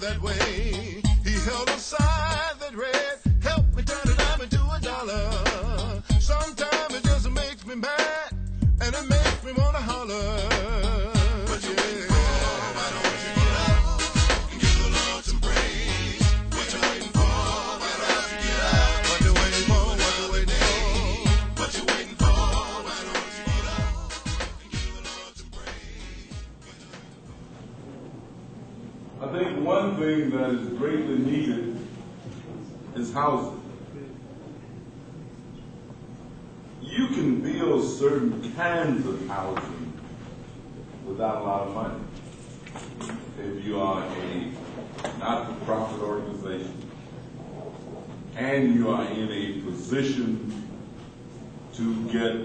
that way. He held a sign that read, "Help me turn a dime into $1." Sometimes it just makes me mad, and it makes me wanna holler. What you waiting for? Why don't you get up and give the Lord some praise? What you waiting for? Why don't you get up? What you waiting for? What you waiting for? What you waiting for? Why don't you get up and give the Lord some praise? I think one thing that is greatly needed is housing. You can build certain kinds of housing without a lot of money. If you are a not-for-profit organization and you are in a position to get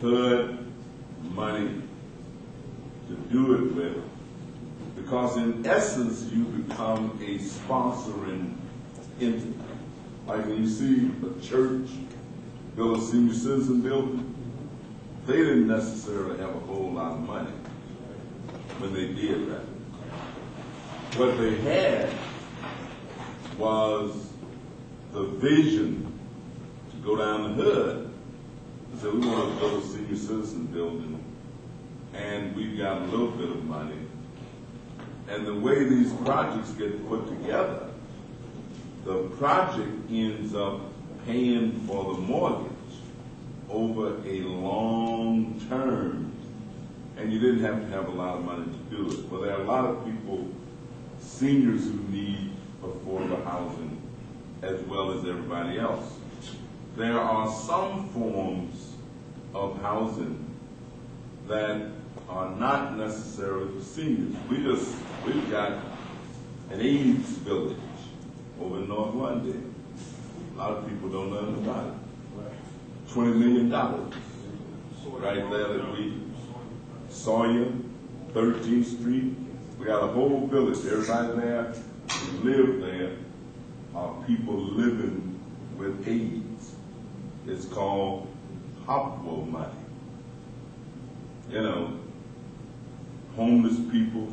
HUD money to do it with, because in essence you become a sponsoring entity. Like when you see a church build a senior citizen building, they didn't necessarily have a whole lot of money when they did that. What they had was the vision to go down the hood and say, we want to build a senior citizen building, and we've got a little bit of money. And the way these projects get put together, the project ends up paying for the mortgage over a long term, and you didn't have to have a lot of money to do it. Well, there are a lot of people, seniors, who need affordable housing as well as everybody else. There are some forms of housing that are not necessarily for seniors. We've got an AIDS village over in North Wanda. A lot of people don't know nothing about it. $20 million right there that we Sawyer, 13th Street. We got a whole village. Everybody there who live there are people living with AIDS. It's called Hopwell money. You know, homeless people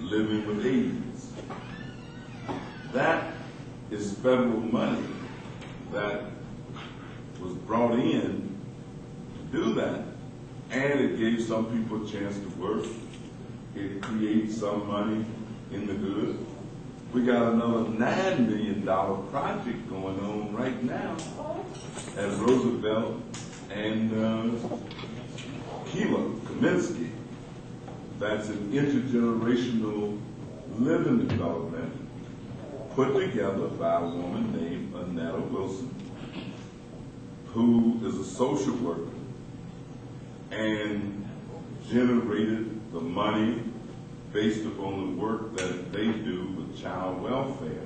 living with AIDS. That is federal money that was brought in to do that, and it gave some people a chance to work. It creates some money in the hood. We got another $9 million project going on right now at Roosevelt and Kaminsky. That's an intergenerational living development put together by a woman named Annetta Wilson, who is a social worker and generated the money based upon the work that they do with child welfare.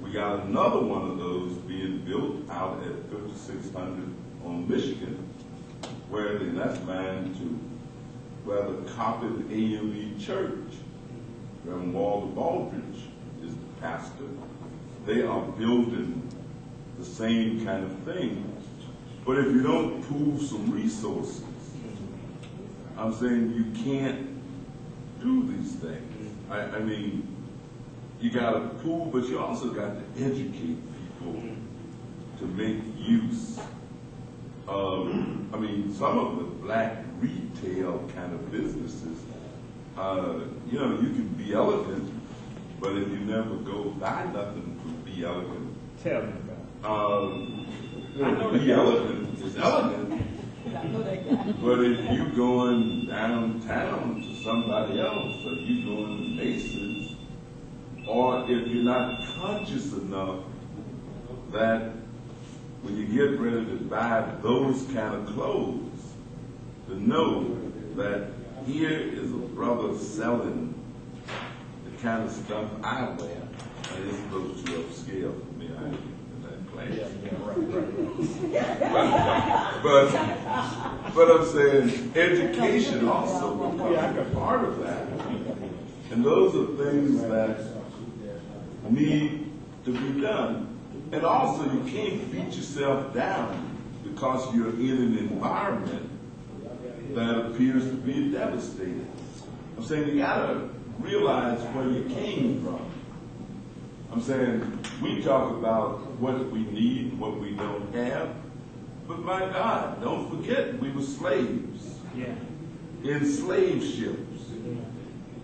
We got another one of those being built out at 5600 on Michigan, where that's mine to where the Coppin AME Church, Reverend Walter Baldridge is the pastor. They are building the same kind of thing. But if you don't pool some resources, I'm saying you can't do these things. I mean, you got to pool, but you also got to educate people to make use of, I mean, some of the black retail kind of businesses, you know, you can be elegant, but if you never go buy nothing from Be Elegant. Tell me about it. Be Elegant is elegant, but if you going downtown to somebody else, or you going to Macy's, or if you're not conscious enough that when you get ready to buy those kind of clothes, to know that here is a brother selling the kind of stuff I wear, and it's a little too upscale for me. I ain't in that class. But I'm saying education also becomes a part of that. And those are things that need to be done. And also, you can't beat yourself down because you're in an environment that appears to be devastated. I'm saying you gotta realize where you came from. I'm saying we talk about what we need and what we don't have, but my God, don't forget we were slaves in slave ships.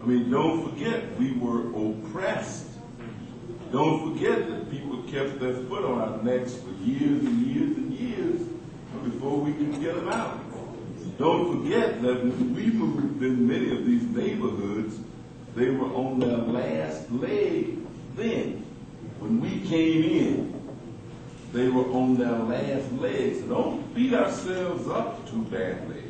I mean, don't forget we were oppressed. Don't forget that people kept their foot on our necks for years and years and years before we could get them out. Don't forget that when we moved in many of these neighborhoods, they were on their last leg then. When we came in, they were on their last legs. So don't beat ourselves up too badly.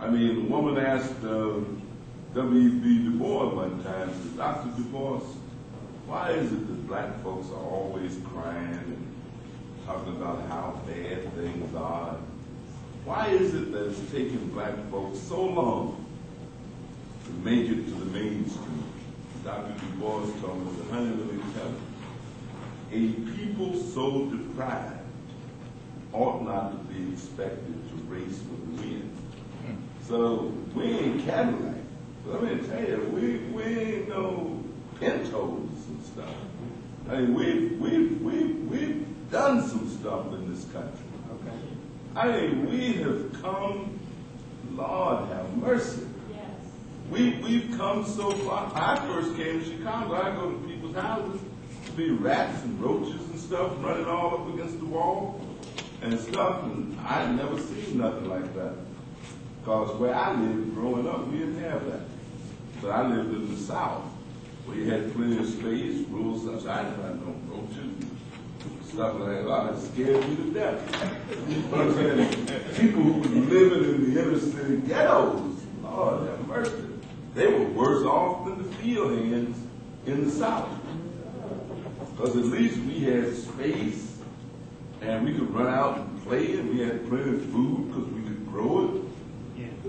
I mean, the woman asked W.B. Du Bois one time, said, Dr. Du Bois, why is it that black folks are always crying and talking about how bad things are? Why is it that it's taken black folks so long to make it to the mainstream? Dr. Du Bois told us, honey, let me tell you, a people so deprived ought not to be expected to race with the wind. So we ain't Cadillac. But let me tell you, we ain't no Pintos and stuff. I mean, we've done some stuff in this country. Okay. I mean, we have come, Lord have mercy. Yes. We've come so far. I first came to Chicago, I go to people's houses, to be rats and roaches and stuff running all up against the wall and stuff, and I'd never seen nothing like that. Because where I lived growing up, we didn't have that. But I lived in the South, where you had plenty of space, rules such. I didn't have no roaches, stuff like that. It scared me to death. You know what I'm saying? People who were living in the inner city ghettos, Lord have mercy, they were worse off than the field hands in the South. Because at least we had space, and we could run out and play, and we had plenty of food because we could grow it.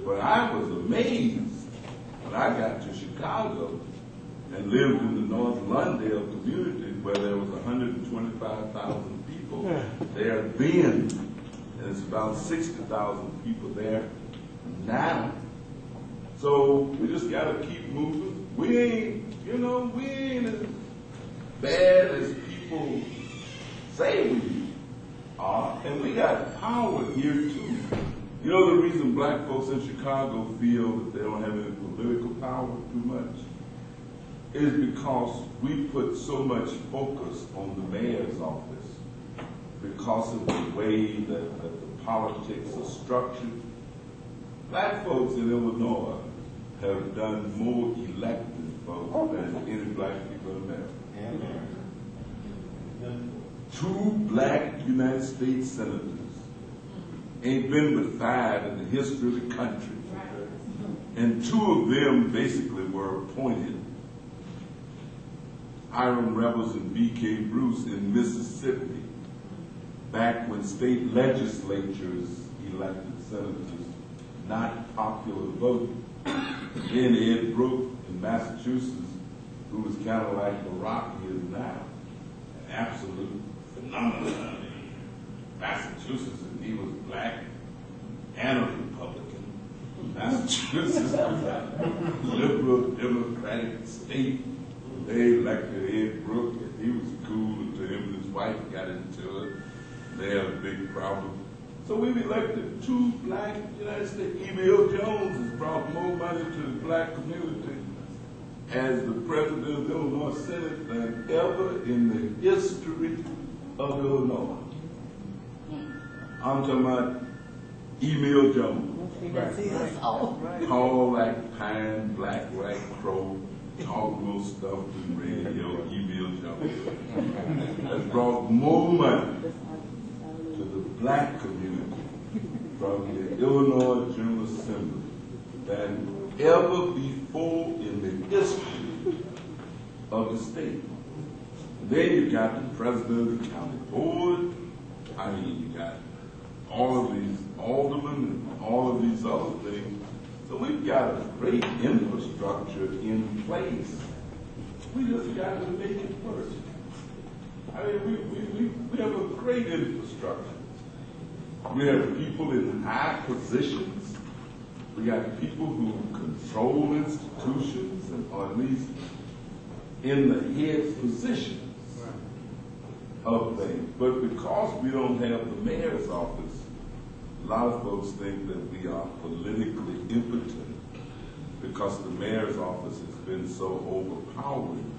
But I was amazed when I got to Chicago and lived in the North Lawndale community where there was 125,000 people there then, and it's about 60,000 people there now. So we just got to keep moving. We ain't as bad as people say we are, and we got power here too. You know the reason black folks in Chicago feel that they don't have any political power too much is because we put so much focus on the mayor's office because of the way that the politics are structured. Black folks in Illinois have done more elected votes than any black people in America. 2 black United States senators ain't been but 5 in the history of the country. And 2 of them basically were appointed. Hiram Revels and B.K. Bruce in Mississippi, back when state legislatures elected senators, not popular voting. Then Ed Brooke in Massachusetts, who was kind of like Barack is now, an absolute phenomenon. Massachusetts, and he was black and a Republican. Massachusetts was a liberal democratic state. They elected Ed Brooke, and he was cool until him and his wife got into it. They had a big problem. So we've elected 2 black United States. E.B.L. Jones has brought more money to the black community as the president of the Illinois Senate than ever in the history of Illinois. I'm talking about E.B.L. Jones. Tall like pine, black like crow, talk little stuff in radio, E.B.L. Jones. Has brought more money to the black community from the Illinois General Assembly than ever before in the history of the state. Then you got the president of the county board. I mean, you got all of these aldermen and all of these other things. So we've got a great infrastructure in place. We just got to make it work. I mean, we have a great infrastructure. We have people in high positions. We got people who control institutions, or at least in the head positions of things. But because we don't have the mayor's office, a lot of folks think that we are politically impotent because the mayor's office has been so overpowering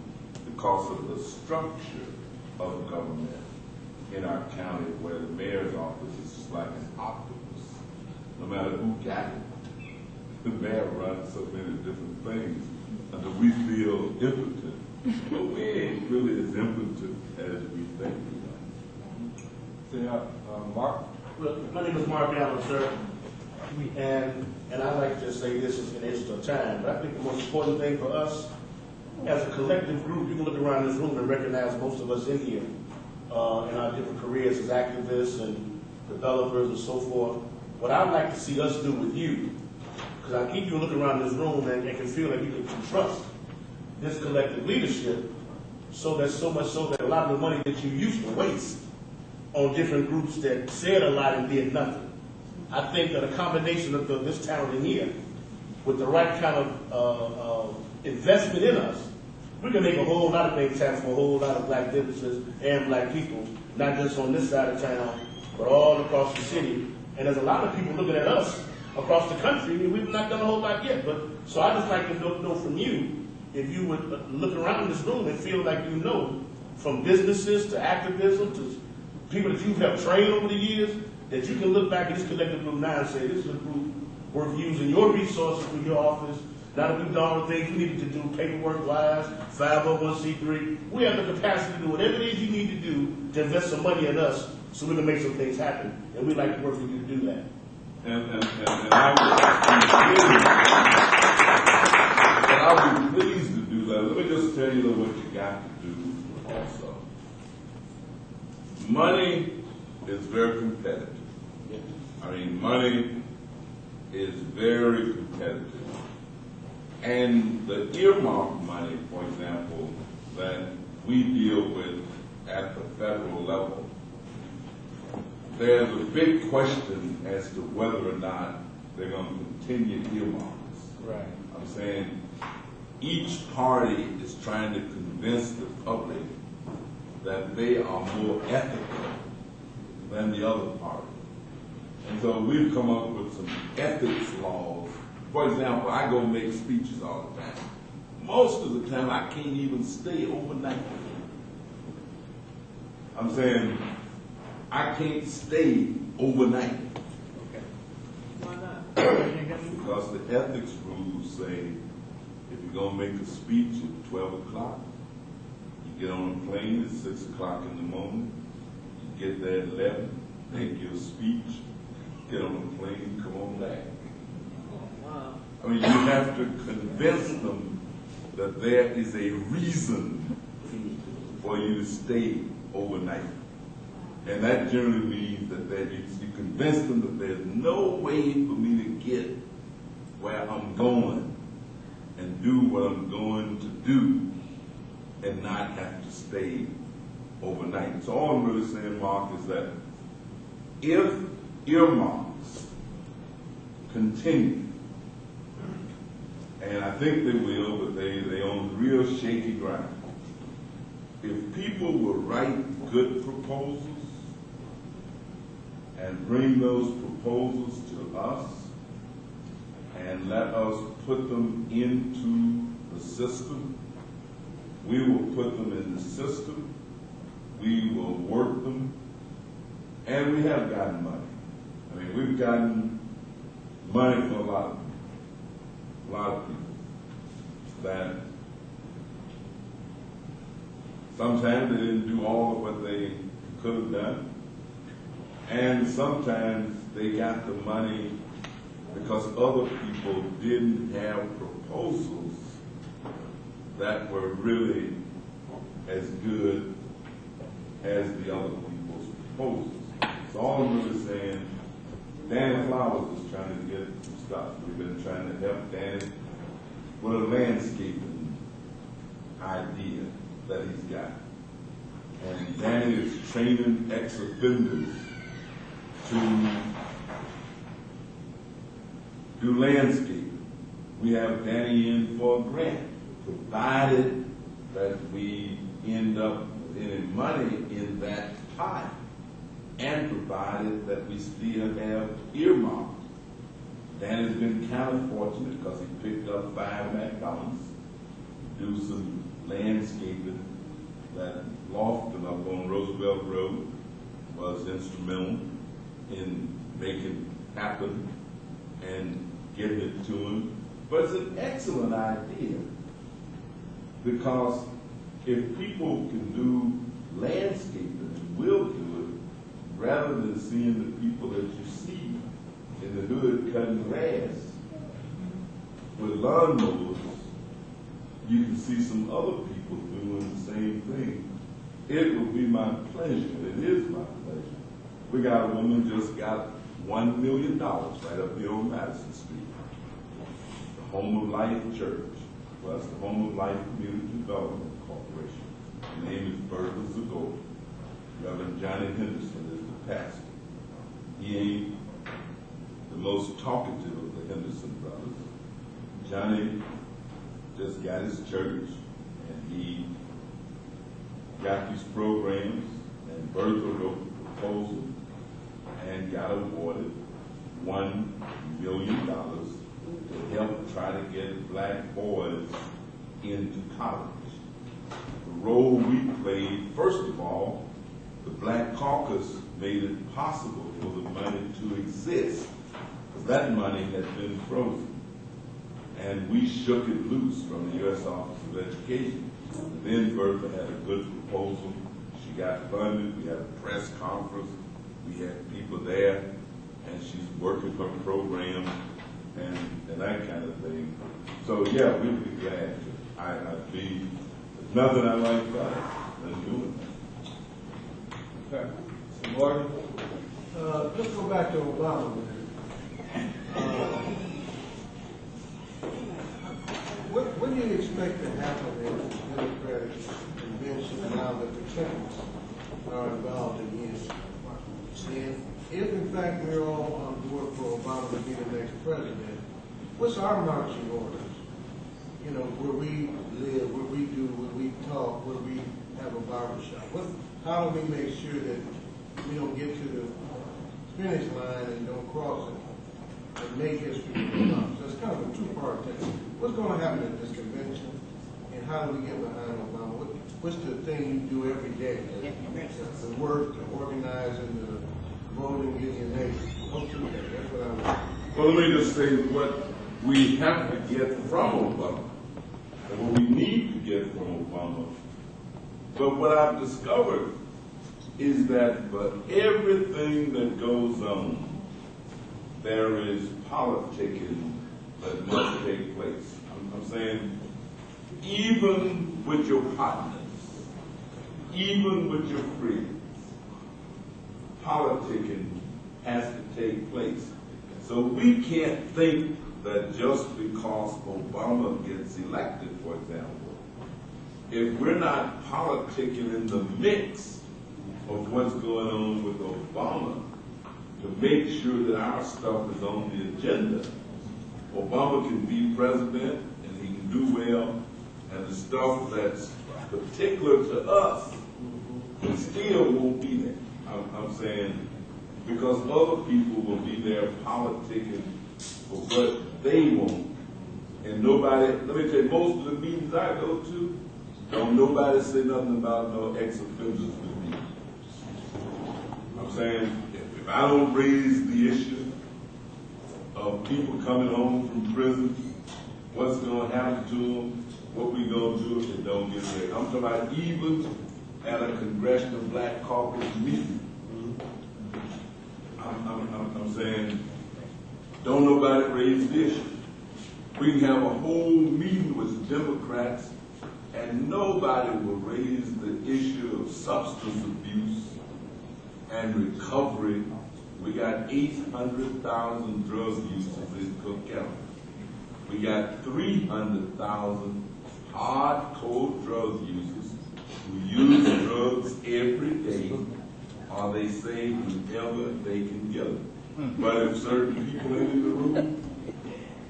because of the structure of government in our county, where the mayor's office is just like an octopus. No matter who got it, the mayor runs so many different things until we feel impotent. But we ain't really as impotent as we think we are. Mark? Well, my name is Mark Allen, sir. And I'd like to say this in the interest of time, but I think the most important thing for us as a collective group, you can look around this room and recognize most of us in here in our different careers as activists and developers and so forth. What I'd like to see us do with you, because I keep you looking around this room and can feel like you can trust this collective leadership, so much so that a lot of the money that you used to waste on different groups that said a lot and did nothing. I think that a combination of this talent in here, with the right kind of investment in us, we can make a whole lot of things happen for a whole lot of black businesses and black people, not just on this side of town, but all across the city. And there's a lot of people looking at us across the country, and we've not done a whole lot yet. But so I just like to know from you, if you would look around this room and feel like you know, from businesses to activism to people that you have trained over the years, that you can look back at this collective group now and say, this is a group worth using your resources for your office. Now that we've done all the things we needed to do, paperwork-wise, 501c3, we have the capacity to do whatever it is you need to do to invest some money in us so we can make some things happen. And we'd like to work with you to do that. And I'll be pleased to do that. Let me just tell you what you got to do also. Money is very competitive. I mean, money is very competitive. And the earmark money, for example, that we deal with at the federal level, there's a big question as to whether or not they're going to continue earmarks. Right. I'm saying each party is trying to convince the public that they are more ethical than the other party. And so we've come up with some ethics laws. For example, I go make speeches all the time. Most of the time, I can't even stay overnight. I'm saying I can't stay overnight. Okay. Why not? Because the ethics rules say if you're going to make a speech at 12 o'clock, you get on a plane at 6 o'clock in the morning, you get there at 11, make your speech, get on a plane, come on back. Wow. I mean, you have to convince them that there is a reason for you to stay overnight. And that generally means that you convince them that there's no way for me to get where I'm going and do what I'm going to do and not have to stay overnight. So all I'm really saying, Mark, is that if earmarks continue, and I think they will, but they on real shaky ground. If people will write good proposals and bring those proposals to us and let us put them into the system, we will put them in the system, we will work them, and we have gotten money. I mean, we've gotten money for a lot of people that sometimes they didn't do all of what they could have done, and sometimes they got the money because other people didn't have proposals that were really as good as the other people's proposals. So all I'm really saying, Danny Flowers is trying to get some stuff. We've been trying to help Danny with a landscaping idea that he's got. And Danny is training ex-offenders to do landscaping. We have Danny in for a grant, provided that we end up putting money in that pot, and provided that we still have earmarks. Dan has been kind of fortunate because he picked up $5 million to do some landscaping. That Lofton up on Roosevelt Road was instrumental in making happen and getting it to him. But it's an excellent idea, because if people can do landscaping and will do it, rather than seeing the people that you see in the hood cutting grass with lawnmowers, you can see some other people doing the same thing. It would be my pleasure, it is my pleasure. We got a woman just got $1 million right up here on Madison Street. The Home of Life Church, well, it's the Home of Life Community Development Corporation. Her name is Bertha Zagor. Reverend Johnny Henderson is the pastor. He ain't the most talkative of the Henderson brothers. Johnny just got his church, and he got these programs, and Bertha wrote the proposal and got awarded $1 million to help try to get black boys into college. The role we played, first of all, the Black Caucus made it possible for the money to exist, because that money had been frozen. And we shook it loose from the U.S. Office of Education. And then Bertha had a good proposal. She got funded. We had a press conference. We had people there, and she's working her program and that kind of thing. So yeah, we'd be glad to. I'd be, there's nothing I like about it than doing that. Okay. So Morgan, let's go back to Obama. What do you expect to happen in the Democratic convention now that the Clintons are involved again? And if in fact we're all on board for Obama to be the next president, what's our marching orders? You know, where we live, where we do, where we talk, where we have a barbershop. How do we make sure that we don't get to the finish line and don't cross it and make history come? So it's kind of a two-part thing. What's going to happen at this convention, and how do we get behind Obama? What's the thing you do every day? The work, the organizing, the voting, getting your neighbors. That's what I want. Well, let me just say what we have to get from Obama, and what we need to get from Obama. But what I've discovered is that for everything that goes on, there is politicking that must take place. I'm saying, even with your partners, even with your friends, politicking has to take place. So we can't think that just because Obama gets elected, for example, if we're not politicking in the mix of what's going on with Obama to make sure that our stuff is on the agenda, Obama can be president and he can do well, and the stuff that's particular to us still won't be there. I'm saying, because other people will be there politicking for what they want. And nobody, let me tell you, most of the meetings I go to, don't nobody say nothing about no ex-offenders with me. I'm saying, if I don't raise the issue of people coming home from prison, what's going to happen to them, what we going to do if they don't get there. I'm talking about even at a Congressional Black Caucus meeting. I'm saying, don't nobody raise the issue. We can have a whole meeting with Democrats and nobody will raise the issue of substance abuse and recovery. We got 800,000 drug users in Cook County. We got 300,000 hardcore drug users who use drugs every day, or they say whenever they can get them. But if certain people ain't in the room,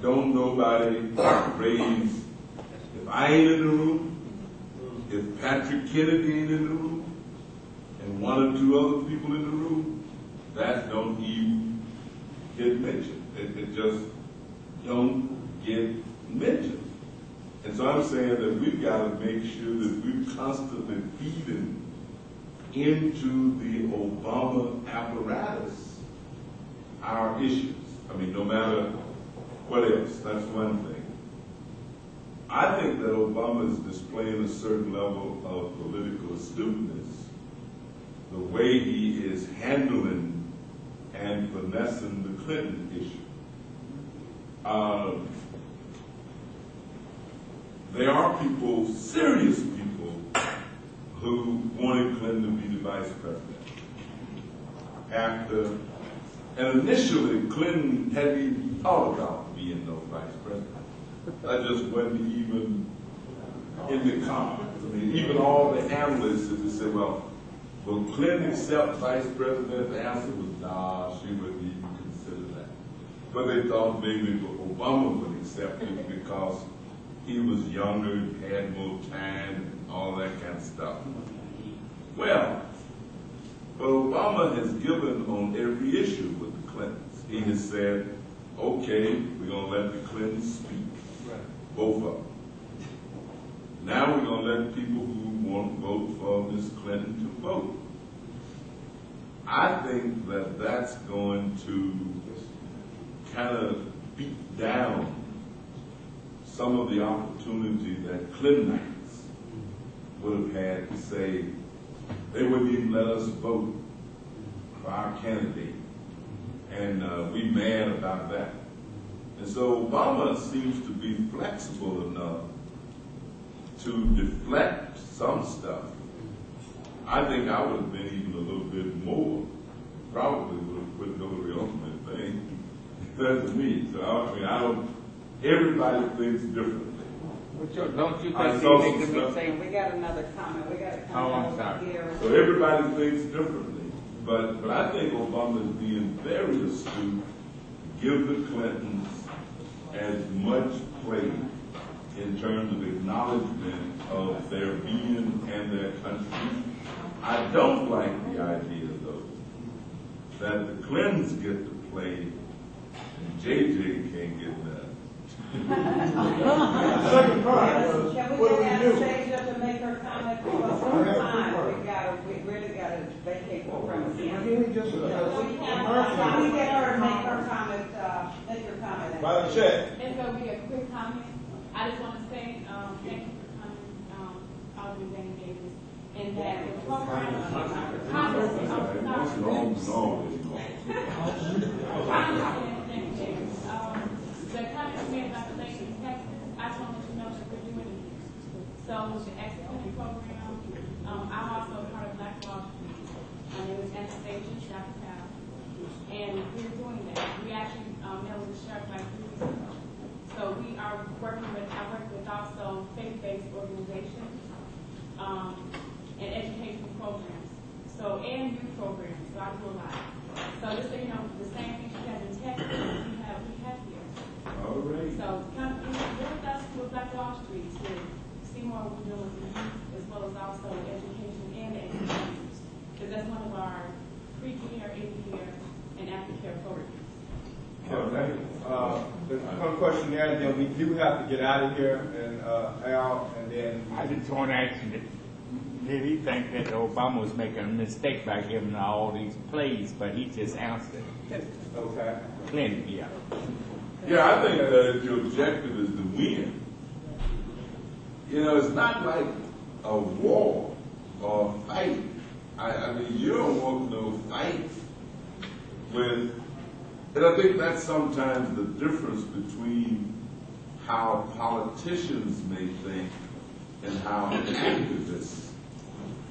don't nobody raise. If I ain't in the room, If Patrick Kennedy ain't in the room, and one or two other people in the room, that don't even get mentioned. It just don't get mentioned. And so I'm saying that we've got to make sure that we're constantly feeding into the Obama apparatus our issues. I mean, no matter what else, that's one thing. I think that Obama is displaying a certain level of political astuteness, the way he is handling and finessing the Clinton issue. There are people, serious people, who wanted Clinton to be the vice president. And initially, Clinton hadn't even thought about being no vice president. That just wasn't even in the cards. I mean, even all the analysts that said, well, will Clinton accept vice president? The answer was, nah, she wouldn't even consider that. But they thought maybe Obama would accept it because he was younger, had more time, and all that kind of stuff. Well, but Obama has given on every issue with the Clintons. He has said, okay, we're going to let the Clintons speak, both of them. Now we're going to let people who want to vote for Ms. Clinton to vote. I think that that's going to kind of beat down some of the opportunity that Clintonites would have had to say they wouldn't even let us vote for our candidate. And we mad about that. And so Obama seems to be flexible enough to deflect some stuff. I think I would have been even a little bit more, probably would have put Hillary on that thing. That's me. So I don't, everybody thinks differently. Don't you I think saw they some need to be stuff. saying, We got another comment. We got a Oh, I'm comment sorry. over here. So everybody thinks differently. But I think Obama is being very astute, give the Clintons as much play in terms of acknowledgement of their being and their country. I don't like the idea, though, that the Clintons get to play and JJ can't get that. Second part was, Can we what do get we that do? stage up to make her comment? Because sometimes we really gotta vacate program. Can we just, Can we get her to make her comment, make her comment? by the check? It's gonna be a quick comment. I just want to say, thank you for coming, Alderman Danny Davis, and that the program, Congress, What's wrong? thank you, Davis. The comments made about the lady in Texas, I just want to let you know that we're doing it here. So with the executive program, I'm also part of Black Wall Street. My name is Anastasia Chappell, and we're doing that. We actually met with the sheriff like 3 weeks ago. So we are working with, I work with also faith-based organizations and educational programs. So, and youth programs, so I do a lot. So just so you know, the same thing she has in Texas, we have here. All right. So come with us to Black Wall Street to see more what we're doing with the youth, as well as also education and education. Because that's one of our pre-care, in-care, and after-care programs. Okay. There's one question there, and then we do have to get out of here, and Al, and then. I just want to ask you, did he think that Obama was making a mistake by giving all these plays, but he just answered Okay. Clinton, yeah. Yeah, I think that if your objective is to win, you know, it's not like a war or a fight. I mean, you don't want no fight with, and I think that's sometimes the difference between how politicians may think and how activists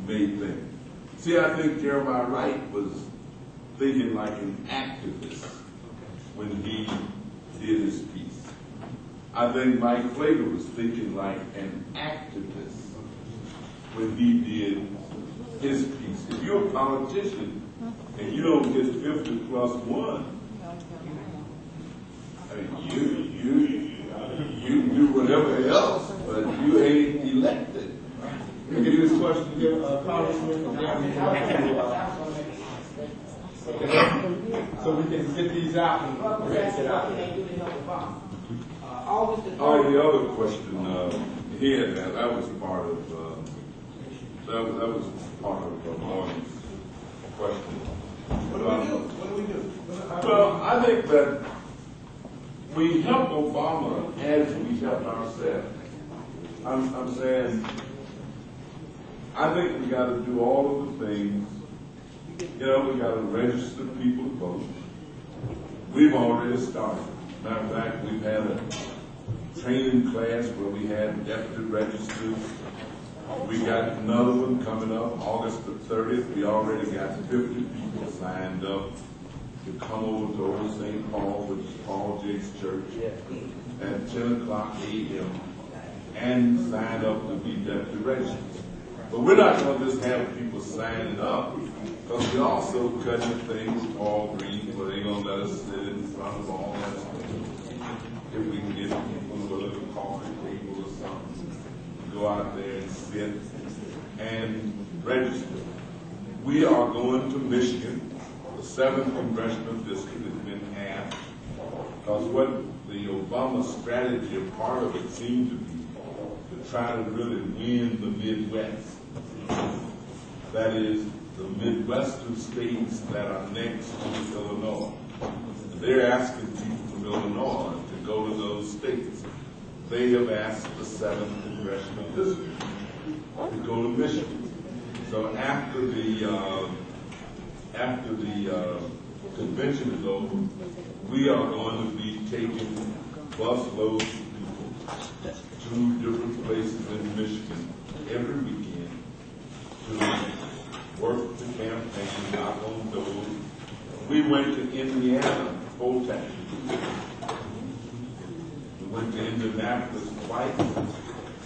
may think. See, I think Jeremiah Wright was thinking like an activist when he did his piece. I think Mike Flager was thinking like an activist when he did his piece. If you're a politician and you don't get 50 plus 1, I mean, you do whatever else, but you ain't elected. Let me get this question here, Congressman, and then we so we can get these out and we're ready to get out. Oh, the other question, here, that was part of, that was part of Morgan's question. What do we do? Well, I think that we help Obama as we help ourselves. I'm saying, I think we got to do all of the things. You know, we got to register people to vote. We've already started. Matter of fact, we've had a training class where we had deputy registers. We got another one coming up August the 30th. We already got 50 people signed up to come over to Old St. Paul, which is Paul Jake's church, at 10 o'clock a.m. and sign up to be deputy registers. But we're not going to just have people signing up, because we're also cutting things for Green, where they're going to let us sit in front of all that stuff. If we can get people with a little coffee table or something, go out there and sit and register. We are going to Michigan. The 7th Congressional District has been asked, because what the Obama strategy, a part of it seemed to be, to try to really win the Midwest. That is, the Midwestern states that are next to Illinois. They're asking people from Illinois to go to those states. They have asked the 7th Congressional District to go to Michigan. So after the convention is over, we are going to be taking bus loads of people to different places in Michigan every weekend to work the campaign, knock on doors. We went to Indiana 4 times. We went to Indianapolis twice,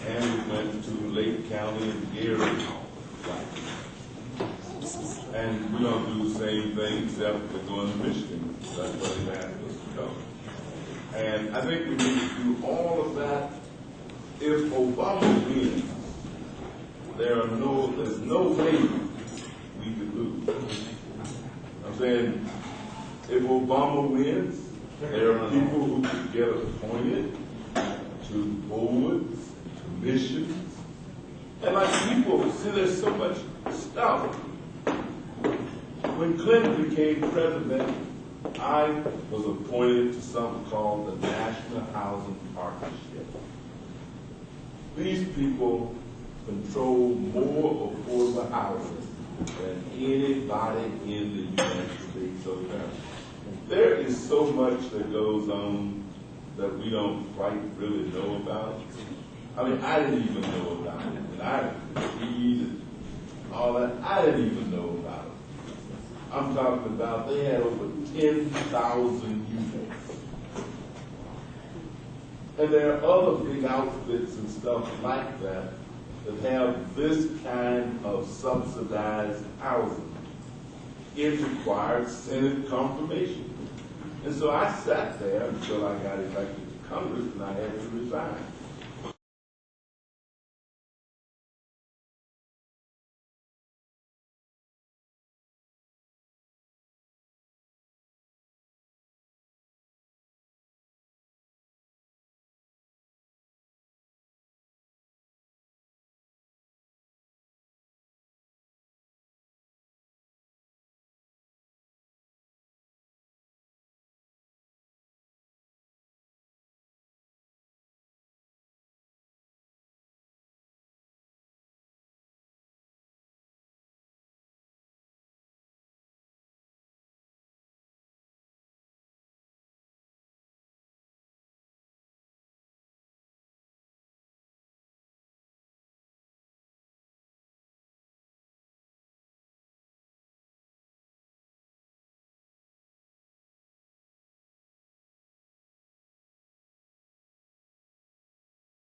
and we went to Lake County and Gary twice. And we're going to do the same thing, except we're going to Michigan. That's where they asked us to go. And I think we need to do all of that. If Obama wins, there's no way we could lose. I'm saying, if Obama wins, there are people who could get appointed to boards, commissions, and like people, see, there's so much stuff. When Clinton became president, I was appointed to something called the National Housing Partnership. These people control more affordable housing than anybody in the United States of America. There is so much that goes on that we don't quite really know about. I mean, I didn't even know about it, and I read and all that. I didn't even know about it. I'm talking about they had over 10,000 units. And there are other big outfits and stuff like that that have this kind of subsidized housing. It required Senate confirmation. And so I sat there until I got elected to Congress, and I had to resign.